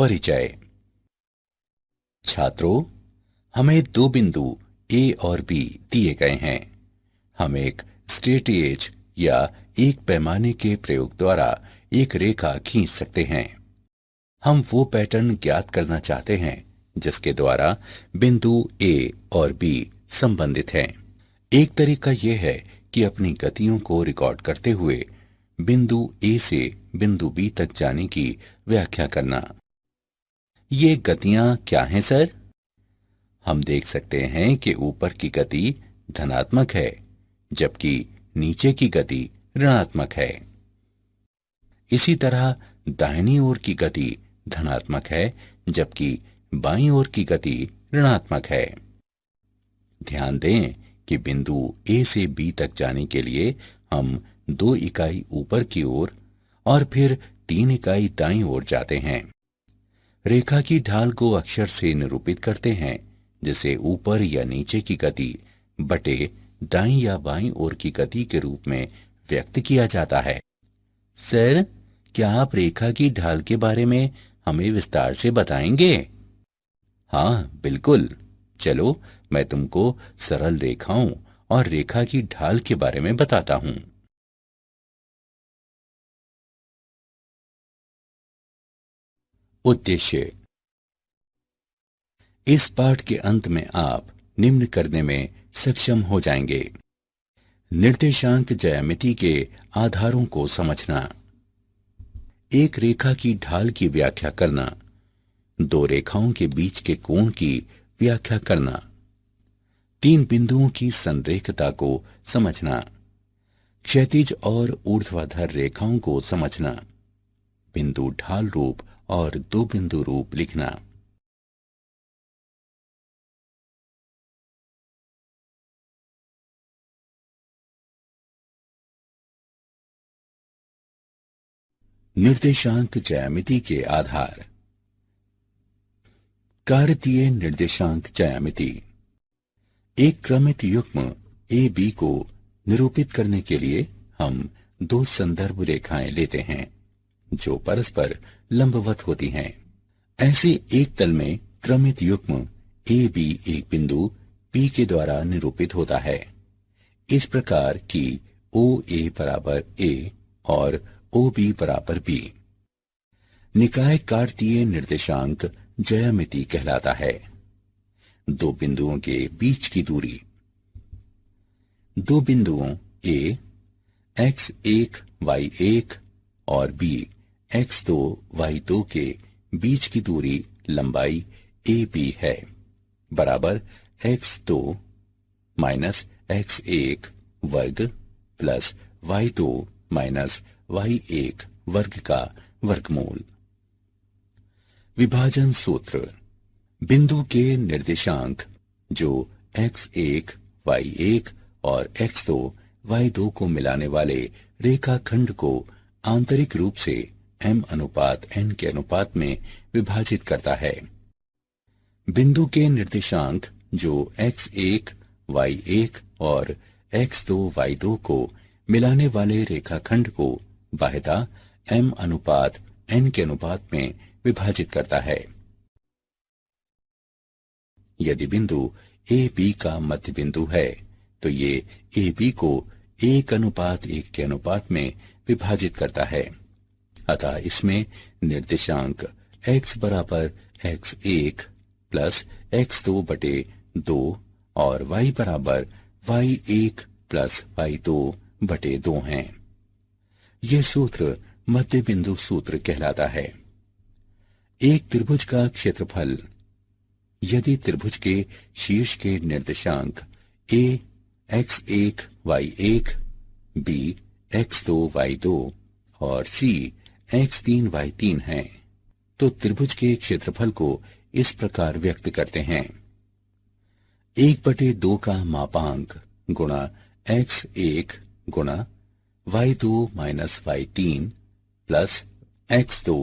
परिचय। छात्रों, हमें दो बिंदु ए और बी दिए गए हैं। हम एक स्ट्रेटएज या एक पैमाने के प्रयोग द्वारा एक रेखा खींच सकते हैं। हम वो पैटर्न ज्ञात करना चाहते हैं जिसके द्वारा बिंदु ए और बी संबंधित हैं। एक तरीका यह है कि अपनी गतियों को रिकॉर्ड करते हुए बिंदु ए से बिंदु बी तक जाने की व्याख्या करना। ये गतियां क्या हैं सर? हम देख सकते हैं कि ऊपर की गति धनात्मक है, जबकि नीचे की गति ऋणात्मक है। इसी तरह दाहिनी ओर की गति धनात्मक है, जबकि बाईं ओर की गति ऋणात्मक है। ध्यान दें कि बिंदु ए से बी तक जाने के लिए हम 2 इकाई ऊपर की ओर और फिर 3 इकाई दाईं ओर जाते हैं। रेखा की ढाल को अक्षर से निरूपित करते हैं, जिसे ऊपर या नीचे की गति बटे दाईं या बाईं ओर की गति के रूप में व्यक्त किया जाता है। सर, क्या आप रेखा की ढाल के बारे में हमें विस्तार से बताएंगे? हाँ, बिल्कुल। चलो, मैं तुमको सरल रेखाओं और रेखा की ढाल के बारे में बताता हूं। उद्देश्य। इस पाठ के अंत में आप निम्न करने में सक्षम हो जाएंगे। निर्देशांक ज्यामिति के आधारों को समझना, एक रेखा की ढाल की व्याख्या करना, 2 रेखाओं के बीच के कोण की व्याख्या करना, 3 बिंदुओं की संरेखता को समझना, क्षैतिज और ऊर्ध्वाधर रेखाओं को समझना, बिंदु ढाल रूप और 2 बिंदु रूप लिखना। निर्देशांक ज्यामिति के आधार। कार्तीय निर्देशांक ज्यामिति। एक क्रमित युग्म ए बी को निरूपित करने के लिए हम 2 संदर्भ रेखाएं लेते हैं जो परस्पर लंबवत होती हैं। ऐसे एक तल में क्रमित युग्म ए बी एक बिंदु पी के द्वारा निरूपित होता है, इस प्रकार कि ओ ए बराबर ए और ओ बी बराबर बी। निकाय कार्तीय निर्देशांक ज्यामिति कहलाता है। 2 बिंदुओं के बीच की दूरी। 2 बिंदुओं ए x1 y1 और b x2 y2 के बीच की दूरी लंबाई ए बी है, बराबर x2 माइनस x1 वर्ग प्लस y2 माइनस y1 वर्ग का वर्गमूल। विभाजन सूत्र। बिंदु के निर्देशांक जो x1 y1 और x2 y2 को मिलाने वाले रेखाखंड को आंतरिक रूप से m/n के अनुपात में विभाजित करता है। बिंदु के निर्देशांक जो x1 y1 और x2 y2 को मिलाने वाले रेखाखंड को बाह्यता m/n के अनुपात में विभाजित करता है। यदि बिंदु ए बी का मध्य बिंदु है तो ये ए बी को 1:1 के अनुपात में विभाजित करता है। अतः इसमें निर्देशांक x बराबर x1 प्लस x2 बटे 2 और y बराबर y1 प्लस y2 बटे 2 हैं। यह सूत्र मध्य बिंदु सूत्र कहलाता है। एक त्रिभुज का क्षेत्रफल। यदि त्रिभुज के शीर्ष के निर्देशांक a x1 y1, b x2 y2 और c x3 y3 हैं, तो त्रिभुज के क्षेत्रफल को इस प्रकार व्यक्त करते हैं: 1/2 का मापांक गुणा x1 गुणा y2 minus y3 plus x2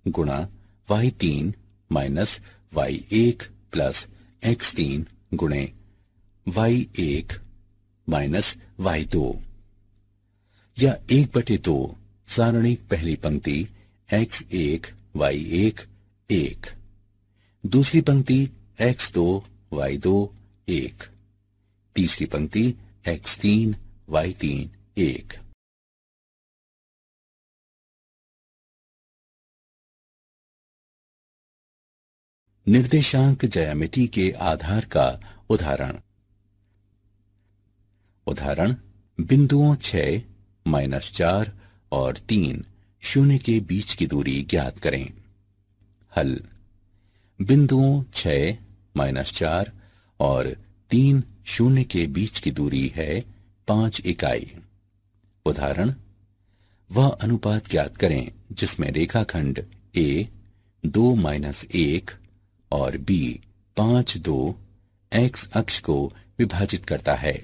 गुणा y3 minus y1 plus x3 गुणे y1 माइनस y2, या 1/2 सारणिक पहली पंक्ति x1 y1 1। दूसरी पंक्ति x2 y2 1। तीसरी पंक्ति x3 y3 1। निर्देशांक ज्यामिति के आधार का उदाहरण। उदाहरण, बिंदुओं 6, -4 और 3 शून्य के बीच की दूरी ज्ञात करें। हल। बिंदुओं 6, -4 और 3 शून्य के बीच की दूरी है 5 इकाई। उदाहरण, वह अनुपात ज्ञात करें जिसमें रेखाखंड A 2-1 और B 5-2 x अक्ष को विभाजित करता है।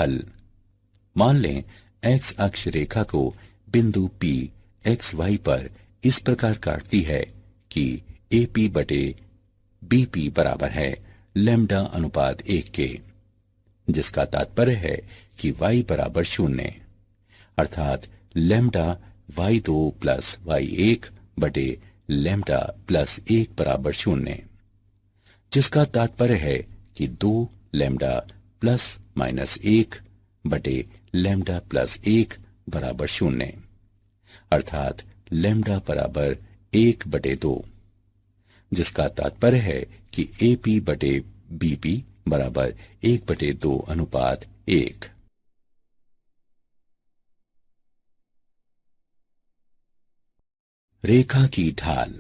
हल। मान लें x अक्ष रेखा को बिंदु P XY पर इस प्रकार काटती है कि AP बटे BP बराबर है लैम्ब्डा अनुपात 1 के, जिसका तात्पर्य है कि y बराबर 0, अर्थात लैम्ब्डा y2 प्लस y1 बटे लैम्ब्डा प्लस 1 बराबर 0, जिसका तात्पर्य है कि 2 लैम्ब्डा प्लस -1 बटे लैम्ब्डा प्लस 1 बराबर 0, अर्थात लैम्ब्डा बराबर 1 बटे 2, जिसका तात्पर्य है कि AP बटे BP बराबर 1 बटे 2 अनुपात 1। रेखा की ढाल।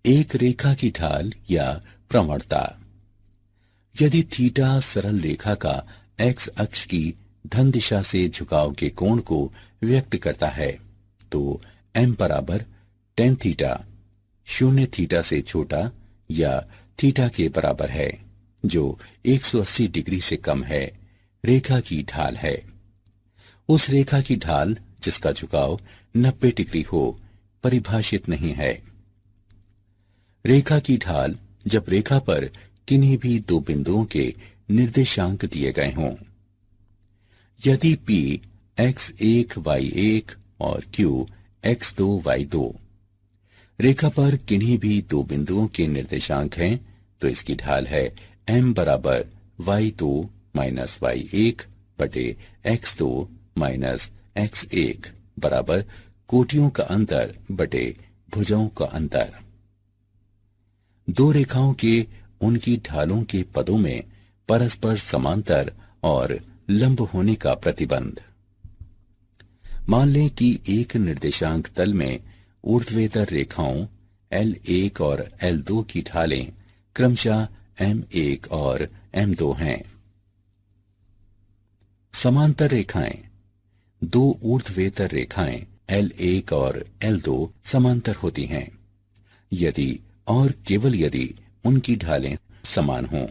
एक रेखा की ढाल या प्रवणता। यदि थीटा सरल रेखा का x अक्ष की धन दिशा से झुकाव के कोण को व्यक्त करता है तो m बराबर tan थीटा 0 थीटा से छोटा या थीटा के बराबर है, जो 180 डिग्री से कम है, रेखा की ढाल है। उस रेखा की ढाल जिसका झुकाव 90 डिग्री हो परिभाषित नहीं है। रेखा की ढाल जब रेखा पर किन्हीं भी दो बिंदुओं के निर्देशांक दिए गए हों। यदि P x1 y1 और Q x2 y2 रेखा पर किन्हीं भी दो बिंदुओं के निर्देशांक हैं तो इसकी ढाल है m बराबर y2 माइनस y1 बटे x2 माइनस x1 बराबर कोटियों का अंतर बटे भुजाओं का अंतर। दो रेखाओं के उनकी ढालों के पदों में परस्पर समांतर और लंब होने का प्रतिबंध। मान लें कि एक निर्देशांक तल में ऊर्ध्वेतर रेखाओं L1 और L2 की ढालें क्रमशः M1 और M2 हैं। समांतर रेखाएं। दो ऊर्ध्वेतर रेखाएं L1 और L2 समांतर होती हैं यदि और केवल यदि उनकी ढालें समान हों,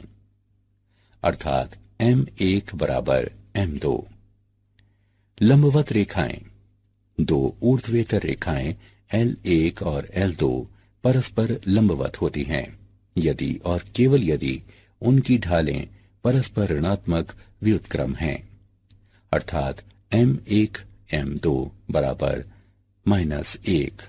अर्थात M1 बराबर M2। लंबवत रेखाएं। दो ऊर्ध्वेतर रेखाएं L1 और L2 परस्पर लंबवत होती हैं यदि और केवल यदि उनकी ढालें परस्पर ऋणात्मक व्युत्क्रम हैं, अर्थात M1 M2 बराबर -1।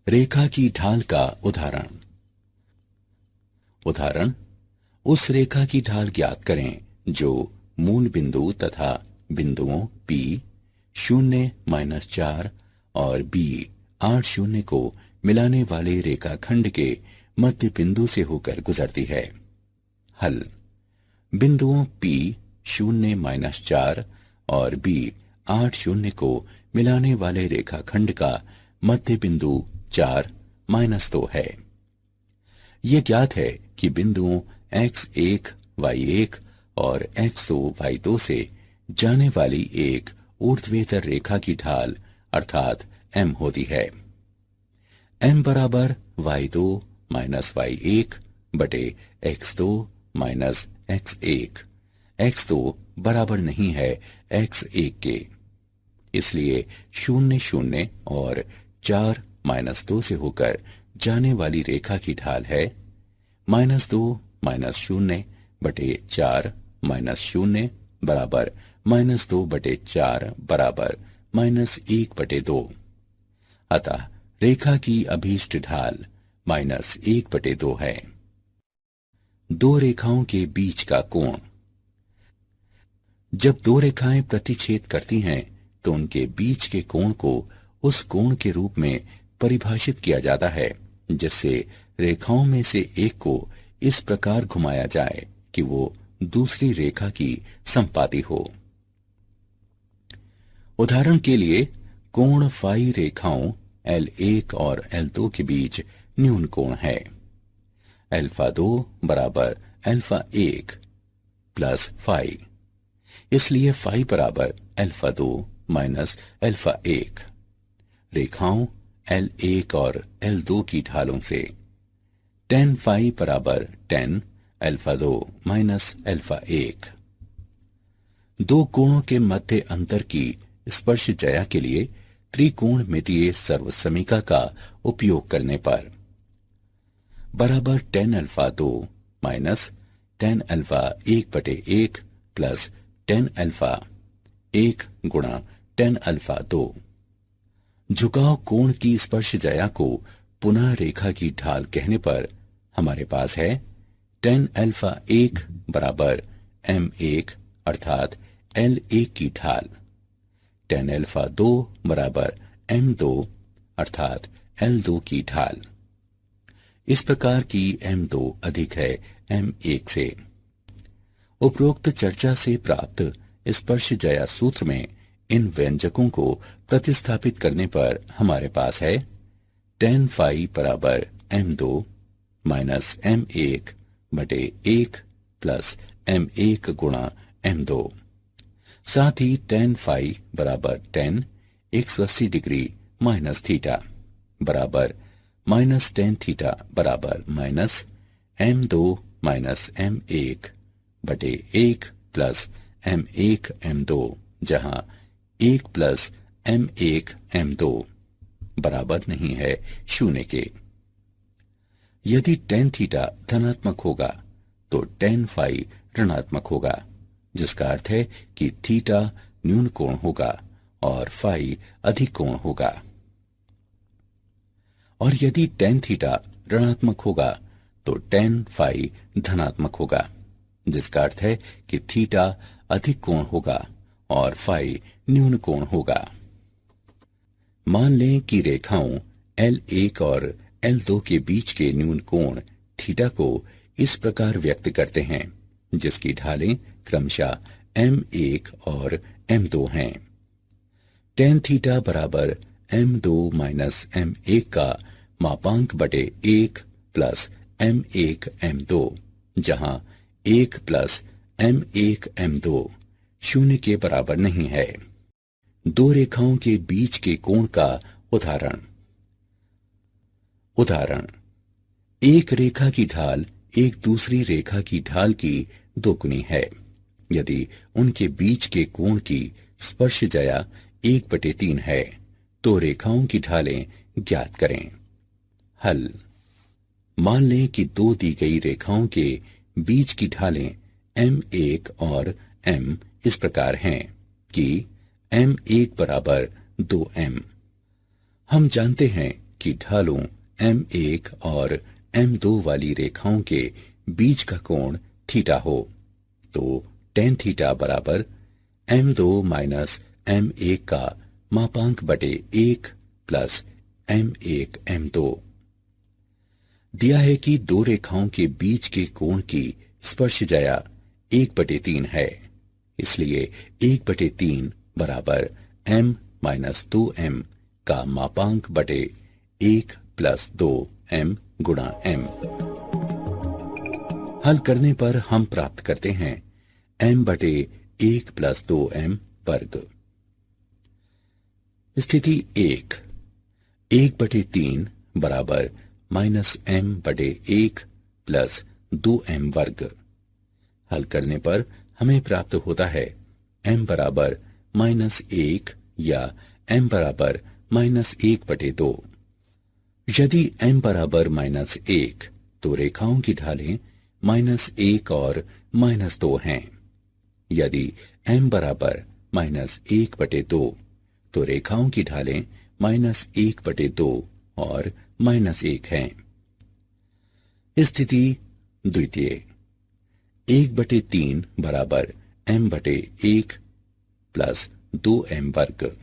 रेखा की ढाल का उदाहरण। उदाहरण, उस रेखा की ढाल ज्ञात करें जो मूल बिंदु तथा बिंदुओं P 0-4 और B 8-0 को मिलाने वाले रेखाखंड के मध्य बिंदु से होकर गुजरती है। हल। बिंदुओं P 0-4 और B 8-0 को मिलाने वाले रेखाखंड का मध्य बिंदु 4-2 है। यह ज्ञात है कि बिंदुओं x1 y1 और x2 y2 से जाने वाली एक ऊर्ध्वेतर रेखा की ढाल अर्थात m होती है। m बराबर y2 माइनस y1 बटे x2 माइनस x1। x2 बराबर नहीं है x1 के, इसलिए 0-0 और 4-2 से होकर जाने वाली रेखा की ढाल है -2 -0 बटे 4 माइनस 0 बराबर -2 बटे 4 बराबर -1 बटे 2। अतः रेखा की अभीष्ट ढाल -1 बटे 2 है। दो रेखाओं के बीच का कोण। जब दो रेखाएं प्रतिच्छेद करती हैं तो उनके बीच के कोण को उस कोण के रूप में परिभाषित किया जाता है जिससे रेखाओं में से एक को इस प्रकार घुमाया जाए कि वो दूसरी रेखा की समपाती हो। उदाहरण के लिए कोण फाई रेखाओं L1 और L2 के बीच न्यून कोण है। अल्फा 2 बराबर अल्फा 1 प्लस फाई, इसलिए फाई बराबर अल्फा 2 माइनस अल्फा 1। रेखाओं L1 और L2 की ढालों से tan फाई बराबर tan अल्फा 2 माइनस अल्फा 1। दो कोणों के मध्य अंतर की स्पर्श ज्या के लिए त्रिकोणमितीय सर्वसमीका का उपयोग करने पर बराबर tan alpha 2 minus tan alpha 1 बटे 1 प्लस tan अल्फा 1 गुणा tan अल्फा 2। झुकाव कोण की स्पर्श ज्या को पुनः रेखा की ढाल कहने पर हमारे पास है tan अल्फा 1 बराबर m1 अर्थात L1 की ढाल, tan अल्फा 2 बराबर m2 अर्थात L2 की ढाल। इस प्रकार की m2 अधिक है m1 से। उपरोक्त चर्चा से प्राप्त स्पर्श ज्या सूत्र में इन व्यंजकों को प्रतिस्थापित करने पर हमारे पास है tan फाई बराबर m2 माइनस m1 बटे 1 प्लस m1 गुणा m2। साथ ही tan फाई बराबर tan 180 डिग्री माइनस थीटा बराबर माइनस tan थीटा बराबर माइनस m2 माइनस m1 बटे 1 प्लस m1 m2, जहां 1 प्लस m1 m2 बराबर नहीं है 0 के। यदि tan थीटा धनात्मक होगा तो tan फाई ऋणात्मक होगा, जिसका अर्थ है कि थीटा न्यून कोण होगा और फाई अधिक कोण होगा। और यदि tan थीटा ऋणात्मक होगा तो tan फाई धनात्मक होगा, जिसका अर्थ है कि थीटा अधिक कोण होगा और फाई न्यून कोण होगा। मान लें कि रेखाओं L1 और L2 के बीच के न्यून कोण थीटा को इस प्रकार व्यक्त करते हैं जिसकी ढालें क्रमशः m1 और m2 हैं। tan थीटा बराबर m2 माइनस m1 का मापांक बटे 1 प्लस m1 m2, जहां 1 प्लस m1 m2 0 के बराबर नहीं है। दो रेखाओं के बीच के कोण का उदाहरण। एक रेखा की ढाल एक दूसरी रेखा की ढाल की दोगुनी है यदि उनके बीच के कोण की स्पर्श ज्या 1/3 है तो रेखाओं की ढालें ज्ञात करें। हल। मान लें कि दो दी गई रेखाओं के बीच की ढालें m1 और m इस प्रकार हैं कि m1 बराबर 2m। हम जानते हैं कि ढालों m1 और m2 वाली रेखाओं के बीच का कोण थीटा हो तो tan थीटा बराबर m2 माइनस m1 का मापांक बटे 1 प्लस m1 m2। दिया है कि दो रेखाओं के बीच के कोण की स्पर्श ज्या 1/3 है, इसलिए 1/3 बराबर m माइनस 2m का मापांक बटे 1 प्लस 2m गुणा m। हल करने पर हम प्राप्त करते हैं m बटे 1 प्लस 2m वर्ग। स्थिति 1/3 बराबर माइनस m बटे 1 प्लस 2m वर्ग। हल करने पर हमें प्राप्त होता है m बराबर -1 या m बराबर -1/2। यदि m बराबर -1 तो रेखाओं की ढालें -1 और -2 हैं। यदि m बराबर -1/2 तो रेखाओं की ढालें -1/2 और -1 हैं। स्थिति द्वितीय, 1/3 बराबर m/1 प्लस 2m वर्ग।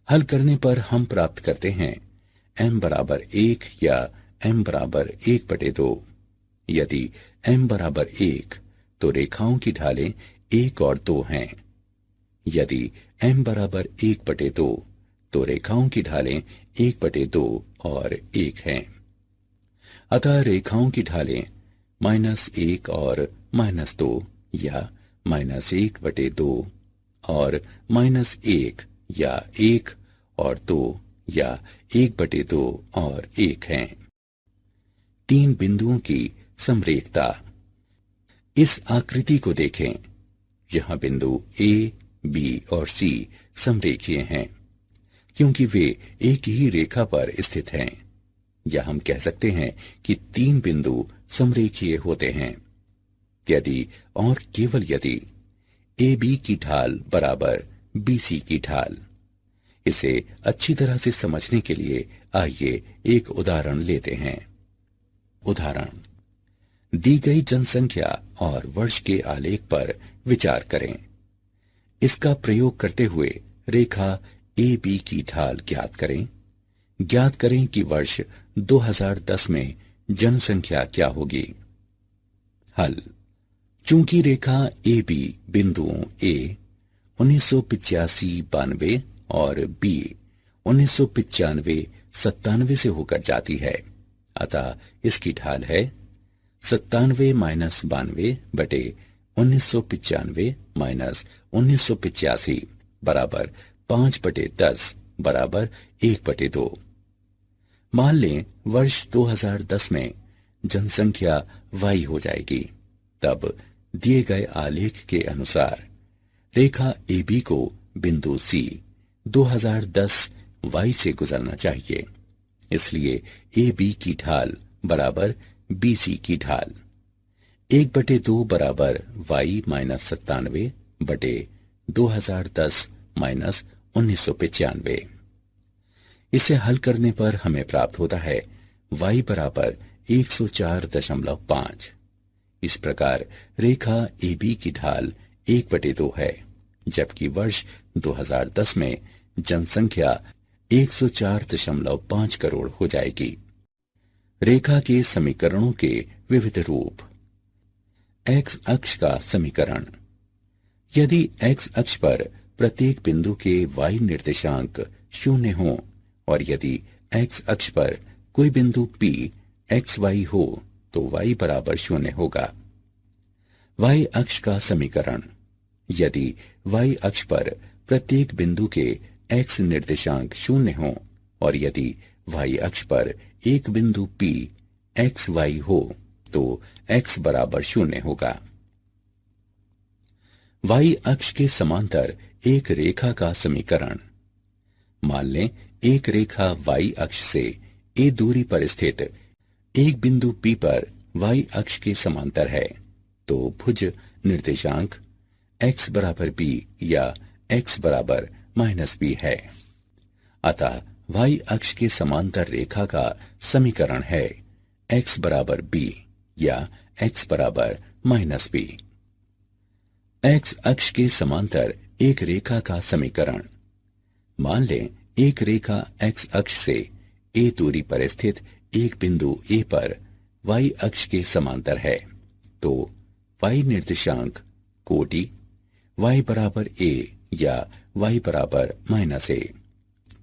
हल करने पर हम प्राप्त करते हैं m बराबर 1 या m बराबर 1/2। यदि m बराबर 1 तो रेखाओं की ढालें 1 और 2 हैं। यदि m बराबर 1/2 तो रेखाओं की ढालें 1/2 और 1 हैं। अतः रेखाओं की ढालें -1 और -2 या -1/2 और -1 या 1 और 2 या 1/2 और 1 हैं। 3 बिंदुओं की समरेखता। इस आकृति को देखें। यहां बिंदु A, B और C समरेखीय हैं क्योंकि वे एक ही रेखा पर स्थित हैं। या हम कह सकते हैं कि 3 बिंदु समरेखीय होते हैं यदि और केवल यदि AB की ढाल बराबर BC की ढाल। इसे अच्छी तरह से समझने के लिए आइए एक उदाहरण लेते हैं। उदाहरण, दी गई जनसंख्या और वर्ष के आलेख पर विचार करें। इसका प्रयोग करते हुए रेखा AB की ढाल ज्ञात करें। ज्ञात करें कि वर्ष 2010 में जनसंख्या क्या होगी। हल। चूंकि रेखा AB बिंदुओं A 1985-92 और B 1995-97 से होकर जाती है, अतः इसकी ढाल है 97 - 92 - 1995 - 1985 बराबर 5/10 बराबर 1/2। मान लें वर्ष 2010 में जनसंख्या y हो जाएगी। तब दिए गए आलेख के अनुसार रेखा AB को बिंदु C 2010 y से गुजरना चाहिए। इसलिए AB की ढाल बराबर BC की ढाल 1/2 बराबर y - 97 बटे 2010 - 1995। इसे हल करने पर हमें प्राप्त होता है y बराबर 104.5। इस प्रकार रेखा AB की ढाल 1/2 है, जबकि वर्ष 2010 में जनसंख्या 104.5 करोड़ हो जाएगी। रेखा के समीकरणों के विविध रूप। x अक्ष का समीकरण। यदि x अक्ष पर प्रत्येक बिंदु के y निर्देशांक 0 हों और यदि x अक्ष पर कोई बिंदु P xy हो तो y बराबर 0 होगा। y अक्ष का समीकरण। यदि y अक्ष पर प्रत्येक बिंदु के x निर्देशांक 0 हों और यदि y अक्ष पर एक बिंदु P xy हो तो x बराबर 0 होगा। y अक्ष के समांतर एक रेखा का समीकरण। मान लें एक रेखा y अक्ष से a दूरी पर स्थित एक बिंदु P पर y अक्ष के समांतर है, तो भुज निर्देशांक x बराबर b या x बराबर -b है। अतः y अक्ष के समांतर रेखा का समीकरण है x बराबर b या x बराबर -b। x अक्ष के समांतर एक रेखा का समीकरण। मान लें एक रेखा x अक्ष से a दूरी पर स्थित एक बिंदु A पर y अक्ष के समांतर है, तो y निर्देशांक कोटि y बराबर a या y बराबर -a।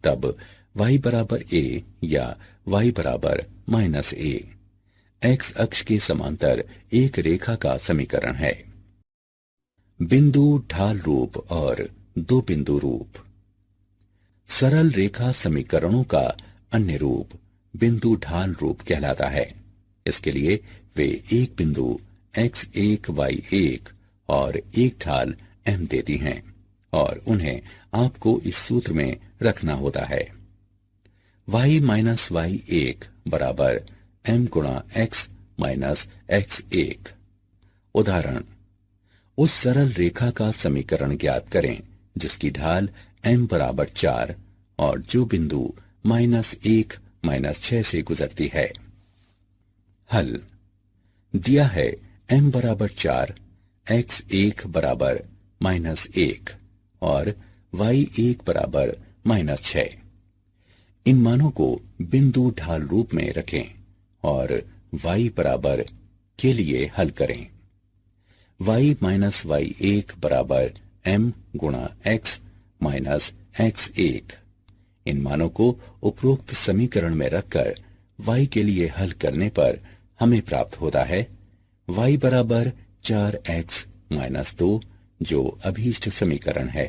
तब y बराबर a या y बराबर -a x अक्ष के समांतर एक रेखा का समीकरण है। बिंदु ढाल रूप और दो बिंदु रूप। सरल रेखा समीकरणों का अन्य रूप बिंदु ढाल रूप कहलाता है। इसके लिए वे एक बिंदु x1 y1 और एक ढाल m देती हैं और उन्हें आपको इस सूत्र में रखना होता है। y - y1 बराबर m गुणा x माइनस x1। उदाहरण, उस सरल रेखा का समीकरण ज्ञात करें जिसकी ढाल m बराबर 4 और जो बिंदु -1 -6 से गुजरती है। हल दिया है m बराबर 4, x1 बराबर -1 और y1 बराबर -6। इन मानों को बिंदु ढाल रूप में रखें और y बराबर के लिए हल करें। y माइनस y1 बराबर m गुणा x माइनस x1। इन मानों को उपरोक्त समीकरण में रखकर y के लिए हल करने पर हमें प्राप्त होता है y बराबर 4x माइनस 2, जो अभीष्ट समीकरण है।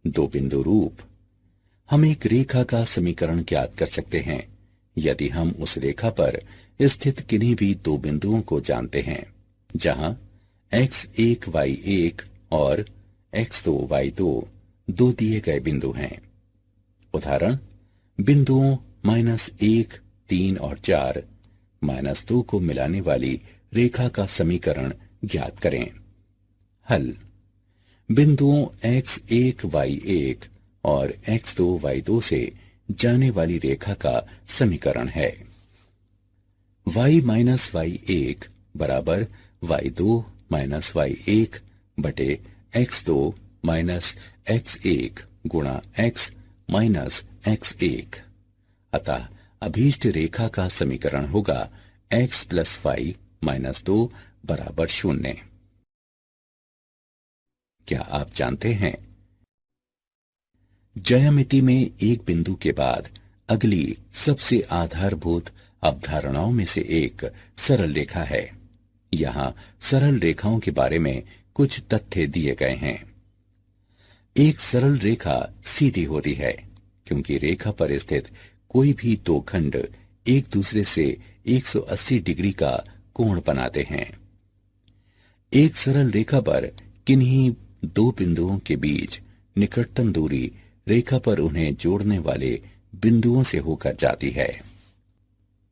दो बिंदु रूप। हम एक रेखा का समीकरण ज्ञात कर सकते हैं यदि हम उस रेखा पर स्थित किन्हीं भी दो बिंदुओं को जानते हैं जहां x1 y1 और x2 y2 दो दिए गए बिंदु हैं। उदाहरण, बिंदुओं -1, 3 और 4 -2 को मिलाने वाली रेखा का समीकरण ज्ञात करें। हल बिंदुओं x1 y1 और x2 y2 से जाने वाली रेखा का समीकरण है y माइनस y1 बराबर y2 माइनस y1 बटे x2 माइनस x1 गुणा x माइनस x1। अतः अभीष्ट रेखा का समीकरण होगा x प्लस y माइनस 2 बराबर 0। क्या आप जानते हैं, ज्यामिति में एक बिंदु के बाद अगली सबसे आधारभूत अवधारणाओं में से एक सरल रेखा है। यहां सरल रेखाओं के बारे में कुछ तथ्य दिए गए हैं। एक सरल रेखा सीधी होती है क्योंकि रेखा पर स्थित कोई भी दो खंड एक दूसरे से 180 डिग्री का कोण बनाते हैं। एक सरल रेखा पर किन्हीं दो बिंदुओं के बीच निकटतम दूरी रेखा पर उन्हें जोड़ने वाले बिंदुओं से होकर जाती है।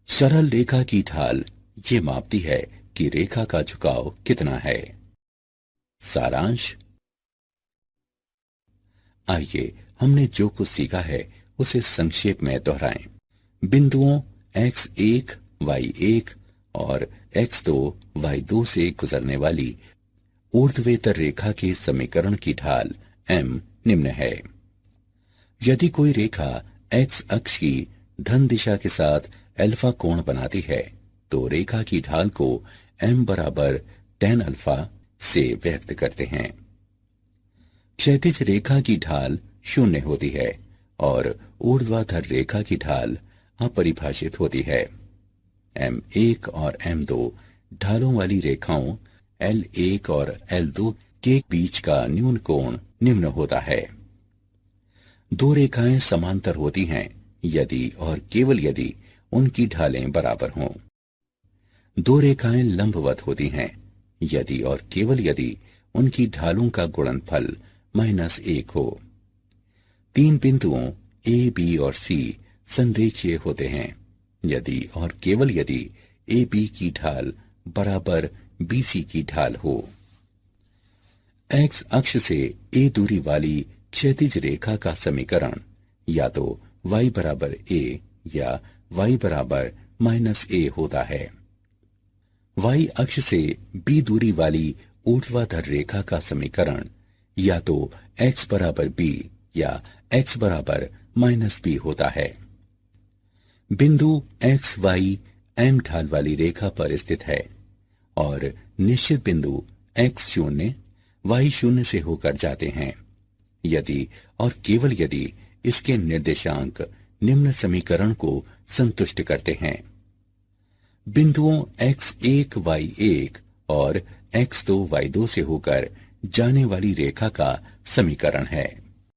सरल रेखा की ढाल ये मापती है कि रेखा का झुकाव कितना है। सारांश, आइए हमने जो कुछ सीखा है उसे संक्षेप में दोहराएं। बिंदुओं x1 y1 और x2 y2 से गुजरने वाली ऊर्ध्वेतर रेखा के समीकरण की ढाल m निम्न है। यदि कोई रेखा x अक्ष की धन दिशा के साथ अल्फा कोण बनाती है तो रेखा की ढाल को m बराबर tan अल्फा से व्यक्त करते हैं। क्षैतिज रेखा की ढाल 0 होती है और ऊर्ध्वाधर रेखा की ढाल अपरिभाषित होती है। m1 और m2 ढालों वाली रेखाओं L1 और L2 के बीच का न्यून कोण निम्न होता है। दो रेखाएं समांतर होती हैं यदि और केवल यदि उनकी ढालें बराबर हों। दो रेखाएं लंबवत होती हैं यदि और केवल यदि उनकी ढालों का गुणनफल -1 हो। तीन बिंदुओं A, B और C संरेखीय होते हैं यदि और केवल यदि AB की ढाल बराबर BC की ढाल हो। X अक्ष से A दूरी वाली क्षैतिज रेखा का समीकरण या तो y बराबर a या y बराबर -a होता है। y अक्ष से b दूरी वाली ऊर्ध्वाधर रेखा का समीकरण या तो x बराबर b या x बराबर -b होता है। बिंदु x y m ढाल वाली रेखा पर स्थित है और निश्चित बिंदु x0 y0 से होकर जाते हैं यदि और केवल यदि इसके निर्देशांक निम्न समीकरण को संतुष्ट करते हैं। बिंदुओं x1 y1 और x2 y2 से होकर जाने वाली रेखा का समीकरण है।